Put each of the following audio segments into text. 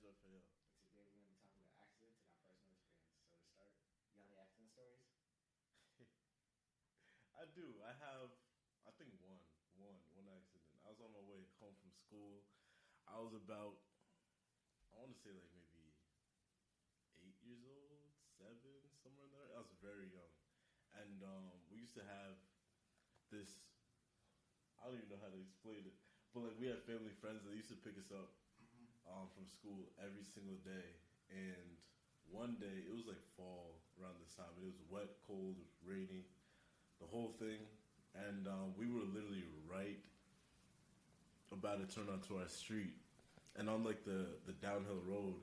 good for you. Today we're going to be talking about accidents and our personal experience. So to start, you got any accident stories? I do. I have, I think one accident. I was on my way home from school. I was about, I want to say like maybe 8 years old, seven, somewhere in there. I was very young, and we used to have this. I don't even know how to explain it, but like we had family friends that used to pick us up from school every single day. And one day, it was like fall around this time. It was wet, cold, rainy, the whole thing. And we were literally right about to turn onto our street. And on like the downhill road,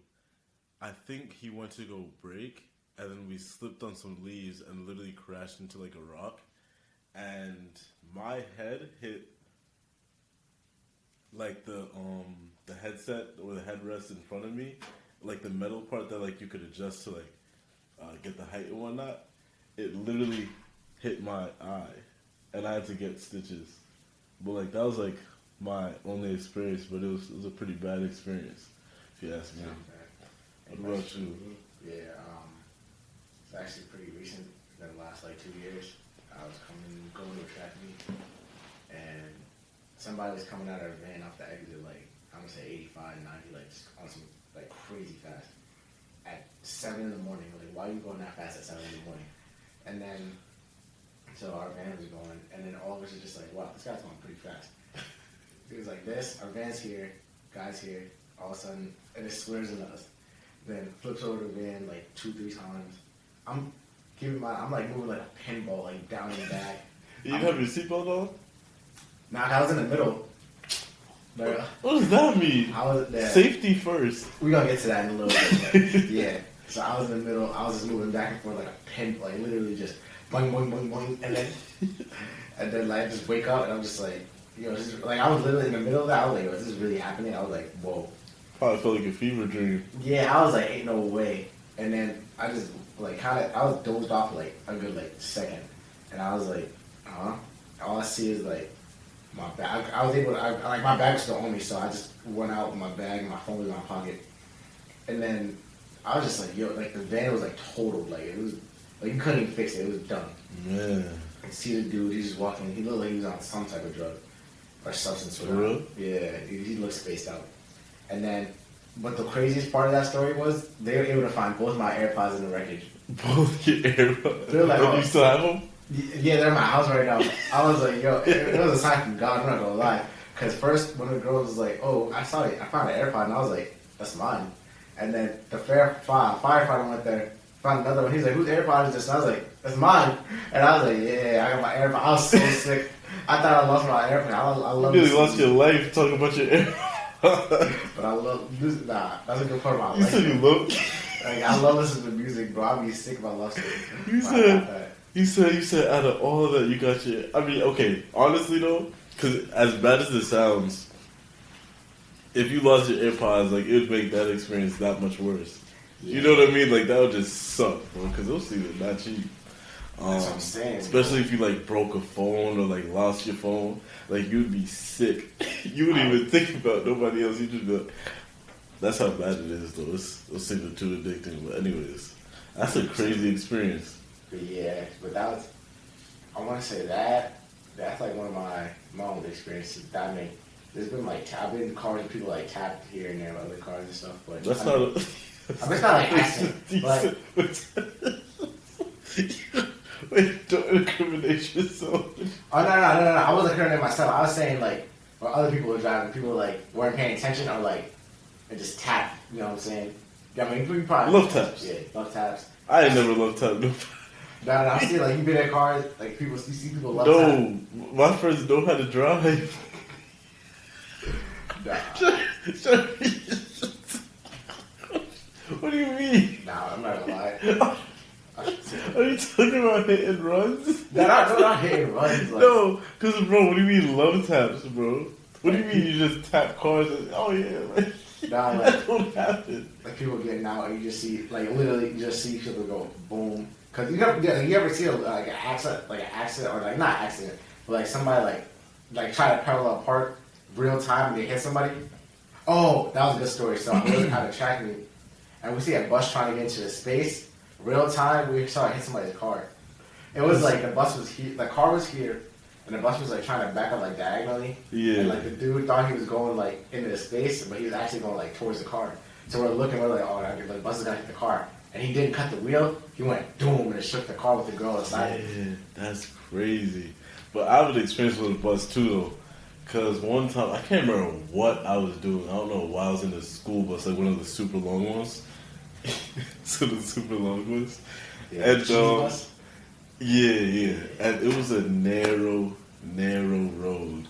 I think he went to go brake. And then we slipped on some leaves and literally crashed into like a rock. And my head hit like the headset or the headrest in front of me, like the metal part that like you could adjust to like get the height and whatnot. It literally hit my eye, and I had to get stitches. But like that was like my only experience, but it was a pretty bad experience, if you ask me. What about you? Yeah, it's actually pretty recent. In the last like 2 years, I was going to a track meet, and somebody was coming out of a van off the exit, like I'm gonna say 85, 90, like just on some like crazy fast at 7 in the morning. Like, why are you going that fast at 7 in the morning? And then so our van was going, and then all of us are just like, wow, this guy's going pretty fast. It was like this, our van's here, guys here, all of a sudden, and it swears at us. Then flips over the van like 2-3 times. I'm I'm like moving like a pinball, like down and back. You have your seatbelt on? Nah, I was in the middle. But, what does that mean? I was there. Safety first. We're gonna get to that in a little bit. But yeah. So I was in the middle. I was just moving back and forth like a pin, like literally just boing, boing, boing, boing, and then like just wake up and I'm just like, this is, like I was literally in the middle of that. I was like, is this really happening? I was like, whoa. Probably felt like a fever dream. Yeah, I was like, ain't no way. And then I just like I was dozed off for like a good like second, and I was like, all I see is like my bag. I was able to, like my bag was still on me, so I just went out with my bag and my phone was in my pocket. And then I was just like, like the van was like totaled, like it was, like you couldn't even fix it, it was done. Yeah. I see the dude, he's just walking, he looked like he was on some type of drug or substance. For real? Yeah, he looked spaced out. And then, but the craziest part of that story was they were able to find both my AirPods in the wreckage. Both your AirPods? They're like, you still have them? Yeah, they're in my house right now. I was like, it was a sign from God, I'm not gonna lie. Because first, one of the girls was like, oh, I saw it, I found an AirPod, and I was like, that's mine. And then the firefighter went there, found another one. He's like, whose AirPod is this? And I was like, that's mine. And I was like, yeah, I got my AirPod. I was so sick. I thought I lost my AirPod. I love you really lost your life talking about your AirPod. But I love music. Nah, that's a good part of my life. You said you love. Like I love listening to music, bro. I'd be sick if I lost it. You said out of all that you got your. I mean, okay, honestly though, because as bad as it sounds, if you lost your AirPods, like it would make that experience that much worse. Yeah. You know what I mean? Like that would just suck, bro. Because those things are not cheap. That's what I'm saying. Especially if you like broke a phone or like lost your phone, like you'd be sick. You wouldn't even think about nobody else. You just be like, that's how bad it is, though. Those things are too addicting. But anyways, that's a crazy experience. But yeah, but that was, I want to say that's like one of my own experiences. There's been like, I've been in cars and people like tapped here and there with other cars and stuff. But that's I mean, it's not like accident. Wait, don't incriminate yourself. Oh, no. I wasn't incriminating myself. I was saying, like, when other people were driving, people, like, weren't paying attention or, like, it just tapped. You know what I'm saying? Yeah, I mean, you probably... Love taps. Yeah, love taps. I ain't never love tap. No, I see, like, you've been in cars, like, you see people love tap. No, my friends know how to drive. Nah. What do you mean? Nah, I'm not gonna lie. Are you talking about hit and runs? No, not hit and runs. Like, no, because, bro, what do you mean love taps, bro? What do you mean you just tap cars and, oh, yeah, like, nah, like, that don't happen. Like, people getting out and you just see, like, literally, you just see people go boom. Because you ever see, like, an accident, or, like, not accident, but, like, somebody, like try to parallel park real time and they hit somebody? Oh, that was a good story. So we were kind of tracking, and we see a bus trying to get into the space. Real time, we saw it hit somebody's car. It was like the bus was here, the car was here, and the bus was like trying to back up like diagonally. Yeah. And like the dude thought he was going like into the space, but he was actually going like towards the car. So we're looking, we're like, oh, the bus is gonna hit the car. And he didn't cut the wheel. He went doom, and it shook the car with the girl inside. Yeah, that's crazy. But I have an experience with a bus too, though. Because one time, I can't remember what I was doing. I don't know why I was in the school bus, like one of the super long ones. So the super long ones. Yeah, And, bus. yeah. And it was a narrow road.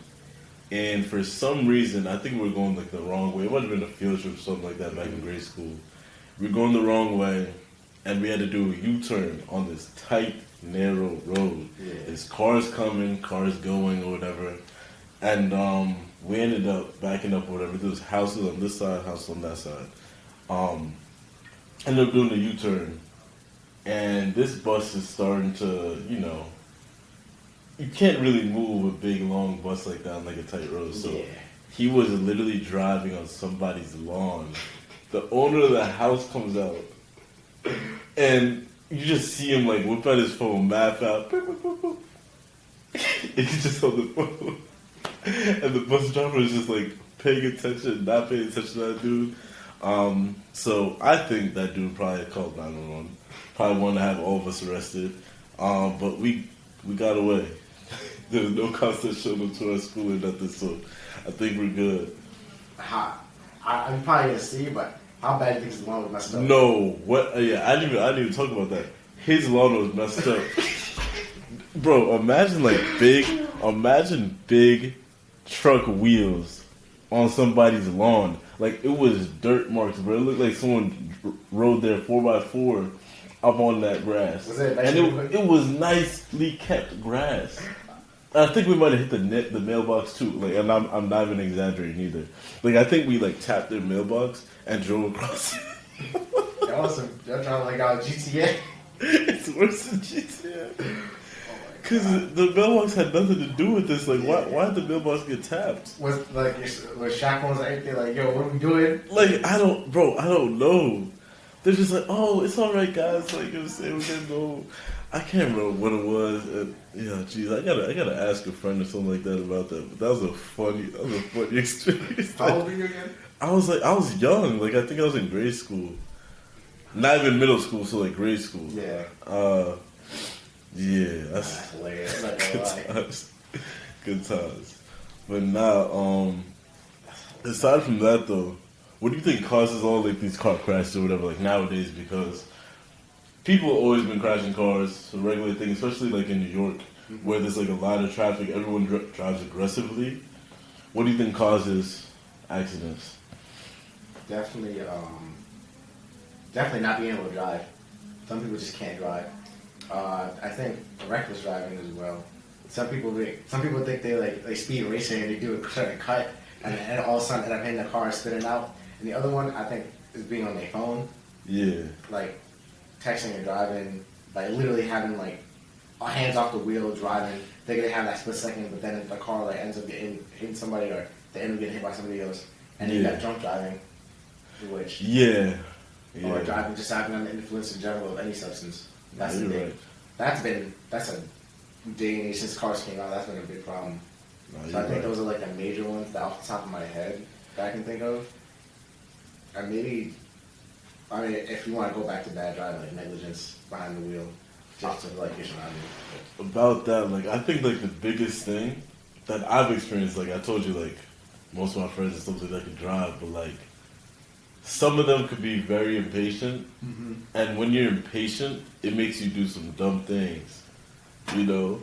And for some reason, I think we were going like the wrong way. It might have been a field trip or something like that back in grade school. We were going the wrong way, and we had to do a U-turn on this tight, narrow road. Yeah. There's cars coming, cars going, or whatever. And we ended up backing up or whatever. There was houses on this side, houses on that side. Ended up doing the U-turn. And this bus is starting to, you can't really move a big, long bus like that on like a tight road. So Yeah. he was literally driving on somebody's lawn. The owner of the house comes out, and you just see him like whip out his phone, map out. And he's just on the phone. And the bus driver is just like paying attention, not paying attention to that dude. So I think that dude probably called 911. Probably wanted to have all of us arrested. But we got away. There was no cops that showed up to our school or nothing, so I think we're good. I'm probably gonna see, but how bad do you think his lawn was messed up? No, what? Yeah, I didn't even talk about that. His lawn was messed up. Bro, imagine big truck wheels on somebody's lawn. Like, it was dirt marks, bro. It looked like someone rode their 4x4 up on that grass. Was it and it was nicely kept grass. I think we might have hit the mailbox too. Like, and I'm not even exaggerating either. Like, I think we like tapped their mailbox and drove across. Y'all trying to like out GTA? It's worse than GTA. Because the mailbox had nothing to do with this. Like, why did the mailbox get tapped? Was shot phones and everything like, yo, what are we doing? Like, I don't know. They're just like, oh, it's all right, guys. Like, you know what I'm saying, we're gonna go. I can't remember what it was. Geez, I gotta ask a friend or something like that about that. But that was a funny experience. How old were you again? I was young. Like, I think I was in grade school. Not even middle school, so like grade school. Yeah. Yeah, That's hilarious. good times. Good times. But now, aside from that though, what do you think causes all like these car crashes or whatever like nowadays? Because people have always been crashing cars, it's a regular thing, especially like in New York, where there's like a lot of traffic, everyone drives aggressively. What do you think causes accidents? Definitely not being able to drive. Some people just can't drive. I think reckless driving as well. Some people think they speed racing and they do a certain cut and all of a sudden end up hitting the car and spinning out. And the other one I think is being on their phone. Yeah. Like texting and driving, like literally having like hands off the wheel driving. Thinking they have that split second, but then the car like ends up hitting somebody or they end up getting hit by somebody else. And then you got drunk driving, which or driving just having an influence in general of any substance. That's the big. Right. That's a day and age since cars came out. That's been a big problem. No, so I think those are like the major ones that off the top of my head that I can think of. And maybe, I mean, if you want to go back to bad driving, like negligence behind the wheel, just to like get around it. About that, like I think like the biggest thing that I've experienced, like I told you, like most of my friends and stuff like that can drive, but like some of them could be very impatient, and when you're impatient, it makes you do some dumb things, you know.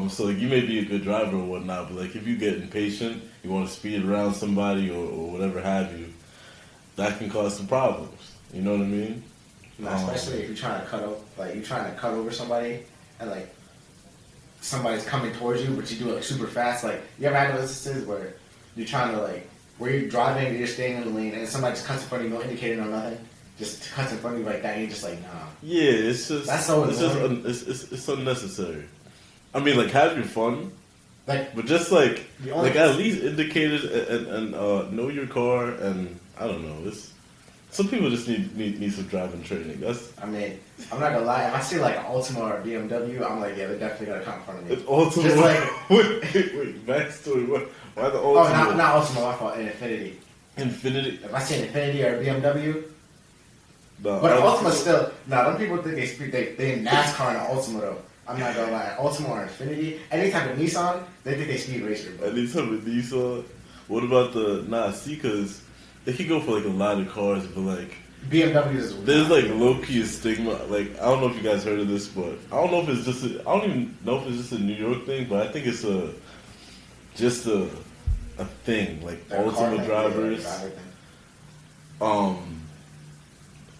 So like you may be a good driver or whatnot, but like if you get impatient, you want to speed around somebody or whatever have you, that can cause some problems. You know what I mean? Especially if you're trying to cut over somebody, and like somebody's coming towards you, but you do it like super fast. Like you ever had those instances where you're trying to like where you're driving and you're staying in the lane, and somebody just cuts in front of you, no indicator, no nothing, just cuts in front of you like that, and you're just like, nah. Yeah, it's just that's so it's unnecessary. I mean, like have your fun, But just like at least indicators and know your car, and I don't know. It's some people just need some driving training. I mean, I'm not gonna lie. If I see like an Altima or a BMW, I'm like, yeah, they're definitely gonna come in front of me. It's Altima. Just like wait, backstory. Why the Altima? Oh, not Altima. My fault. An Infiniti. Infiniti. If I see an Infiniti or a BMW. No, but Ultima still. Nah, them people think they speak. They in NASCAR and an Ultima though. I'm not gonna lie. Ultima or Infiniti, any type of Nissan, they think they speed racer. Bro. Any type of Nissan. What about the because they could go for like a lot of cars, but like BMWs. There's like low key stigma. Like I don't know if you guys heard of this, but I don't know if it's just. I don't even know if it's just a New York thing, but I think it's just a thing. Like Ultima drivers.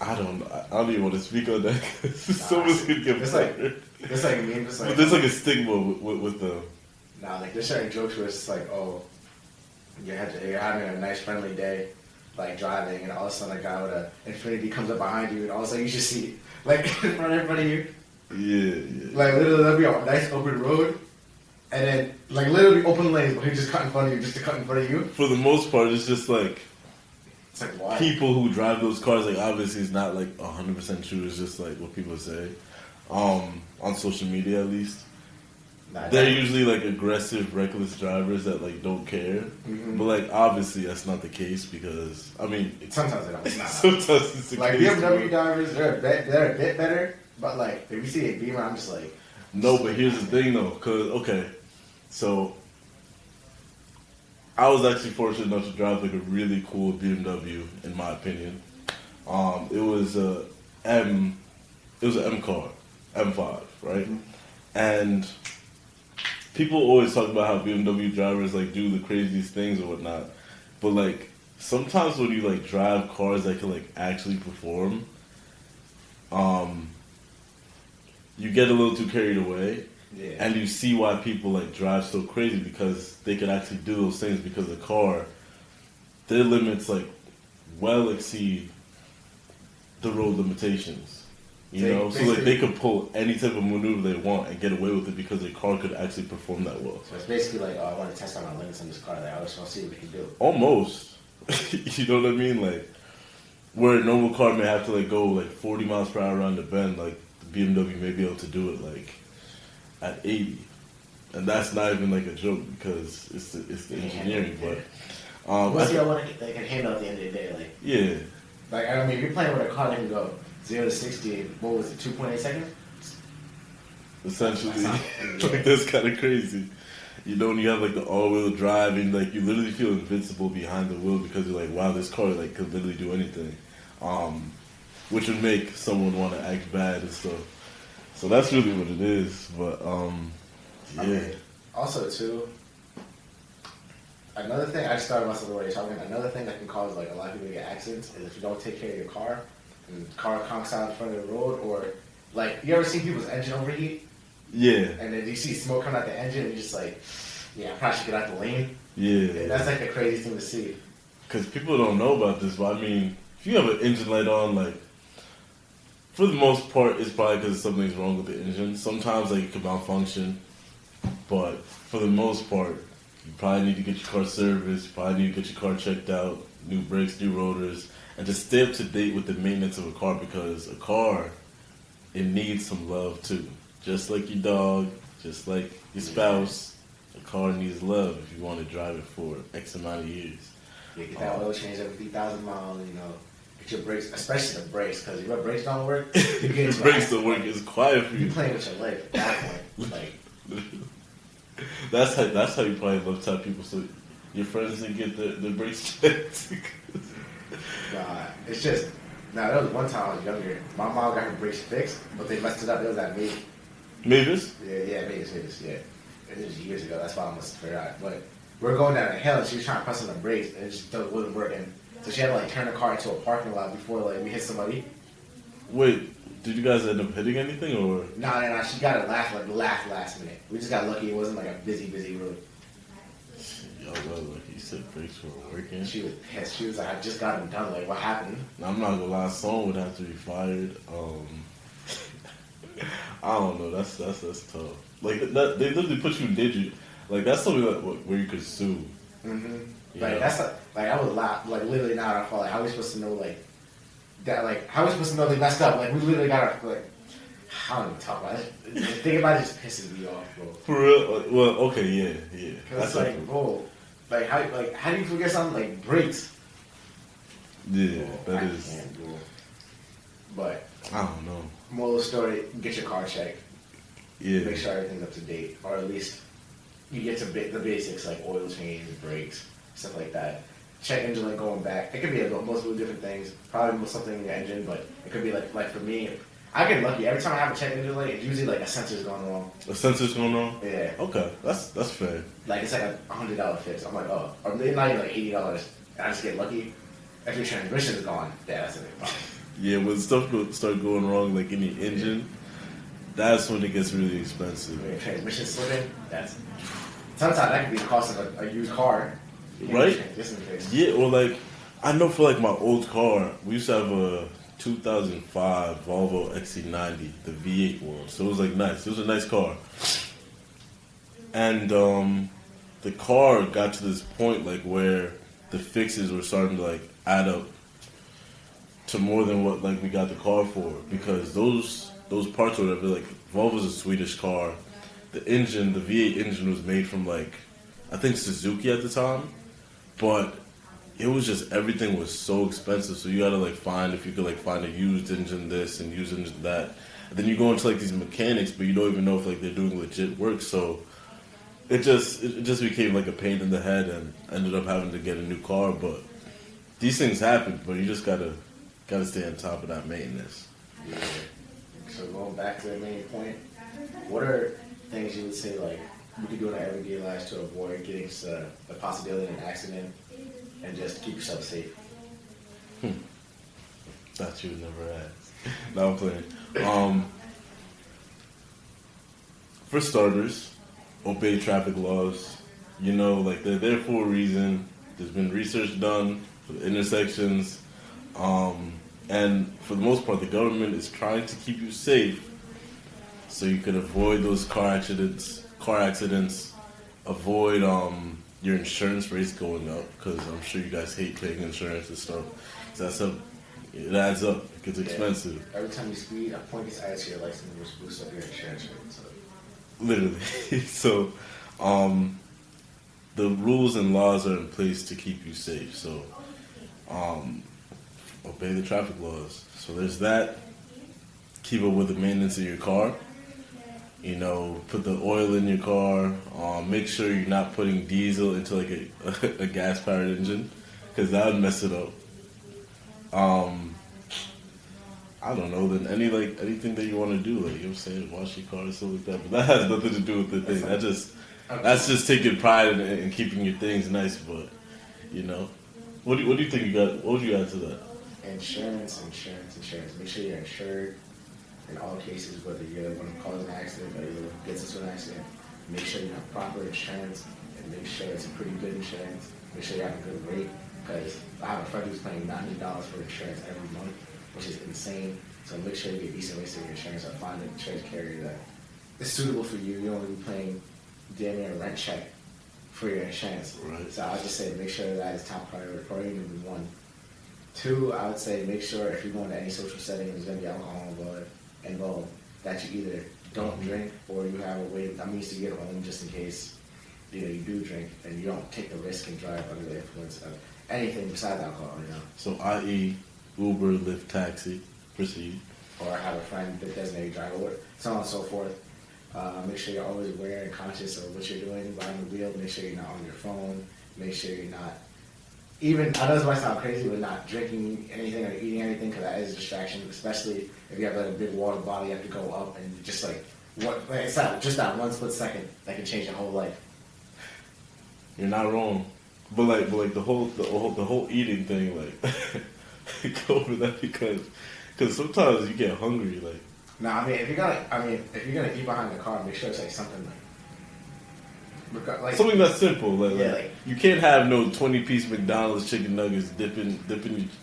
I don't even want to speak on that because someone's gonna get fired. It's like me. It's like, but there's like a stigma with the. Nah, like there's certain jokes where it's like, oh, you're having a nice friendly day, like driving, and all of a sudden a guy with an Infiniti comes up behind you, and all of a sudden you just see like in front of you. Yeah. Like literally, there'll be a nice open road, and then like literally open lanes, but he just cut in front of you, just to cut in front of you. For the most part, it's just like. It's like why? People who drive those cars, like obviously it's not like 100% true. It's just like what people say, on social media at least. They're usually like aggressive, reckless drivers that like don't care. Mm-hmm. But like obviously that's not the case because I mean sometimes they don't. It's not. Sometimes it's the like case. BMW drivers, they're a bit better. But like if you see a Beamer, I'm just like. No, but here's the thing though, cause okay, so. I was actually fortunate enough to drive like a really cool BMW, in my opinion. It was a M car, M5, right? Mm-hmm. And people always talk about how BMW drivers like do the craziest things or whatnot, but like sometimes when you like drive cars that can like actually perform, you get a little too carried away. Yeah. And you see why people like drive so crazy because they can actually do those things because the car, their limits like well exceed the road limitations. You know, so like they could pull any type of maneuver they want and get away with it because their car could actually perform that well. So it's basically like, oh, I want to test out my limits on this car. Like, I just want to see what it can do. Almost, you know what I mean? Like where a normal car may have to like go like 40 miles per hour around the bend, like the BMW may be able to do it like. At 80, and that's not even like a joke because it's the engineering. But what's the one that can handle at the end of the day? Like yeah, like I mean, if you're playing with a car that can go 0 to 60, what was it, 2.8 seconds? Essentially, like that's kind of crazy. You know, when you have like the all-wheel drive and like you literally feel invincible behind the wheel because you're like, wow, this car like could literally do anything, which would make someone want to act bad and stuff. So that's really what it is, but yeah. I mean, also too, another thing I just thought about something while you're talking. Another thing that can cause like a lot of people to get accidents is if you don't take care of your car, and the car conks out in front of the road, or like you ever seen people's engine overheat? Yeah. And then you see smoke coming out the engine, and you're just like, yeah, I probably should get out the lane. Yeah. And that's like the crazy thing to see. Because people don't know about this, but I mean, if you have an engine light on, like. For the most part, it's probably because something's wrong with the engine. Sometimes, like, it can malfunction. But for the most part, you probably need to get your car serviced. You probably need to get your car checked out. New brakes, new rotors. And just stay up to date with the maintenance of a car because a car, it needs some love, too. Just like your dog, just like your spouse, a car needs love if you want to drive it for X amount of years. You get that oil change every 3,000 miles, you know. Your brakes, especially the brakes, because if your brakes don't work, you get the brakes don't work. It's quiet for you. You're playing with your life at that point. Like that's how you probably love to have people so your friends didn't get their brakes checked. Nah, it's just there was one time I was younger. My mom got her brakes fixed, but they messed it up. It was at Mavis. Mavis? Yeah, Mavis. Yeah, it was years ago. That's why I must have forgot. But we're going down a hill, and she was trying to press on the brakes, and it just wasn't working. So she had to like turn the car into a parking lot before like we hit somebody. Wait, did you guys end up hitting anything or? No. She got it last minute. We just got lucky. It wasn't like a busy road. Y'all got lucky. You said brakes were working. She was pissed. She was like, "I just got them done. Like, what happened?" I'm not gonna lie. Someone would have to be fired. I don't know. That's tough. Like they literally put you in danger. Like that's something like where you could sue. Mm-hmm. You Like know? that's like I was like literally now I feel like how are we supposed to know like that like how are we supposed to know they messed up? Like we literally gotta like I don't even talk about it. Thinking about it just pisses me off, bro. For real? Well, okay, yeah. Cause it's like, bro, like how do you forget something like brakes? Yeah, Bro, that I is. can't, bro. But I don't know. moral of the story: get your car checked. Yeah, Make sure everything's up to date, or at least you get to the basics like oil change, brakes, stuff like that. Check engine light going back. It could be multiple different things. Probably something in your engine, but it could be like for me, I get lucky every time I have a check engine light. It's usually like a sensor's going wrong. a sensor's going on. Yeah, Okay, that's fair. like it's like $100 fix. I'm like, oh, or maybe not even like $80. And I just get lucky. If your transmission is gone, yeah, that's a big problem. Yeah, when stuff start going wrong, like in the engine, that's when it gets really expensive. When your transmission slipping, that's sometimes that could be the cost of a used car. You get Right? your transmission fixed. Yeah, or like I know for like my old car, we used to have a 2005 Volvo XC90, the V8 one. So it was like nice. It was a nice car, and the car got to this point like where the fixes were starting to like add up to more than what like we got the car for, because those parts or whatever, like Volvo's a Swedish car. The engine, the V8 engine was made from like I think Suzuki at the time, but it was just everything was so expensive. So you gotta like find if you could like find a used engine this and used engine that. And then you go into like these mechanics, but you don't even know if like they're doing legit work. So it just became like a pain in the head, and ended up having to get a new car. But these things happen, but you just gotta stay on top of that maintenance. Yeah. So going back to the main point, what are things you would say like we could do in our everyday lives to avoid getting the possibility of an accident and just keep yourself safe? Thought you would never ask. No, I'm playing. For starters, obey traffic laws. You know, like they're there for a reason. There's been research done for the intersections, and for the most part, the government is trying to keep you safe, so you can avoid those car accidents. Avoid your insurance rates going up, because I'm sure you guys hate paying insurance and stuff. So it adds up. It gets expensive. Every time you speed, a point gets added to your license, which boosts up your insurance rate. So. Literally. So, the rules and laws are in place to keep you safe. So, obey the traffic laws. So there's that. Keep up with the maintenance of your car. You know, put the oil in your car. Make sure you're not putting diesel into like a gas-powered engine, because that would mess it up. I don't know. Then anything that you want to do, like you know what I'm saying, wash your car or something like that. But that has nothing to do with the thing. That's just taking pride in keeping your things nice. But you know, what do you think you got? What would you add to that? Insurance. Make sure you're insured in all cases, whether you're going to cause an accident or you're going to get into an accident. Make sure you have proper insurance, and make sure it's a pretty good insurance. Make sure you have a good rate, because I have a friend who's paying $90 for insurance every month, which is insane. So make sure you get decent rates of your insurance, or find an insurance carrier that is suitable for you. You don't want to be paying damn near a rent check for your insurance. Right. So I would just say make sure that is top priority number one. Two, I would say make sure if you're going to any social setting and there's going to be alcohol involved, that you either don't drink or you have a way, a means to get home just in case you do drink, and you don't take the risk and drive under the influence of anything besides alcohol, So, i.e., Uber, Lyft, taxi, proceed. Or have a friend that designated driver, so on and so forth. Make sure you're always aware and conscious of what you're doing behind the wheel. Make sure you're not on your phone. Make sure you're not even, I know this might sound crazy, but not drinking anything or eating anything, because that is a distraction, especially if you have like a big water bottle, you have to go up and just like it's not just that one split second that can change your whole life. You're not wrong, but like the whole eating thing, like go over that, because sometimes you get hungry, like. No, I mean if you're gonna eat behind the car, make sure it's like something like Something that's simple, yeah, like you can't have no 20-piece McDonald's chicken nuggets dipping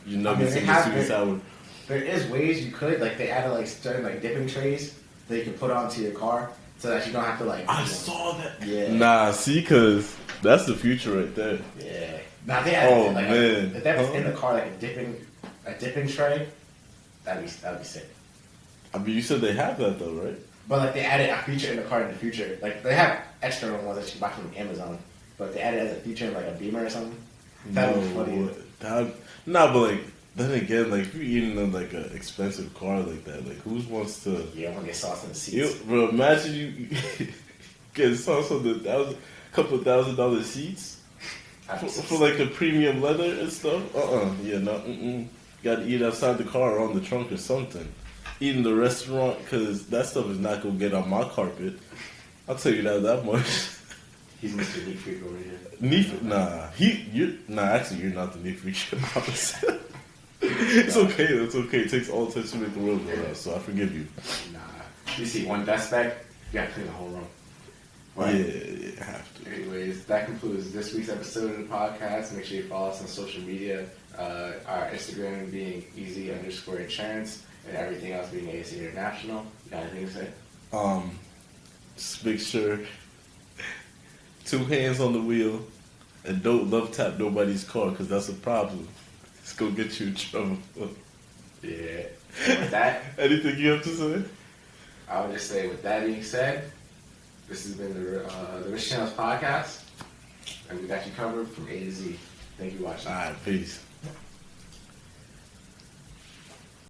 your nuggets in the sweet and sour. There is ways you could, like they added like certain like dipping trays that you can put onto your car so that you don't have to like. I saw that. Yeah. Nah, see, cause that's the future right there. Yeah. Now they had Oh, like man. if that was in the car like a dipping tray, that'd be sick. I mean, you said they have that though, right? But like they added a feature in the car in the future. Like they have external ones that you can buy from Amazon, but they added it as a feature in like a Beamer or something. That would be funny. Nah, but like then again, like if you're eating in like an expensive car like that, like who wants to? Yeah, I'm gonna get sauce in the seats. You, bro, imagine you get sauce on the couple $1,000 seats for like the premium leather and stuff. Yeah, no, got to eat outside the car or on the trunk or something. Eat in the restaurant because that stuff is not gonna get on my carpet. I'll tell you that much. He's Mr. Neat Freak over here. Actually, you're not the neat freak. It's okay. It's okay. It takes all the time to make the world go round, so I forgive you. Nah. You see one dust bag, you gotta clean the whole room. Right? Yeah, I have to. Anyways, that concludes this week's episode of the podcast. Make sure you follow us on social media. Our Instagram being easy_insurance and everything else being AC International. You got anything to say? Just make sure 2 hands on the wheel and don't love tap nobody's car because that's a problem. It's gonna get you in trouble. Yeah. And with that, anything you have to say? I would just say, with that being said, this has been the Rich Channels podcast, and we got you covered from A to Z. Thank you for watching. All right, peace.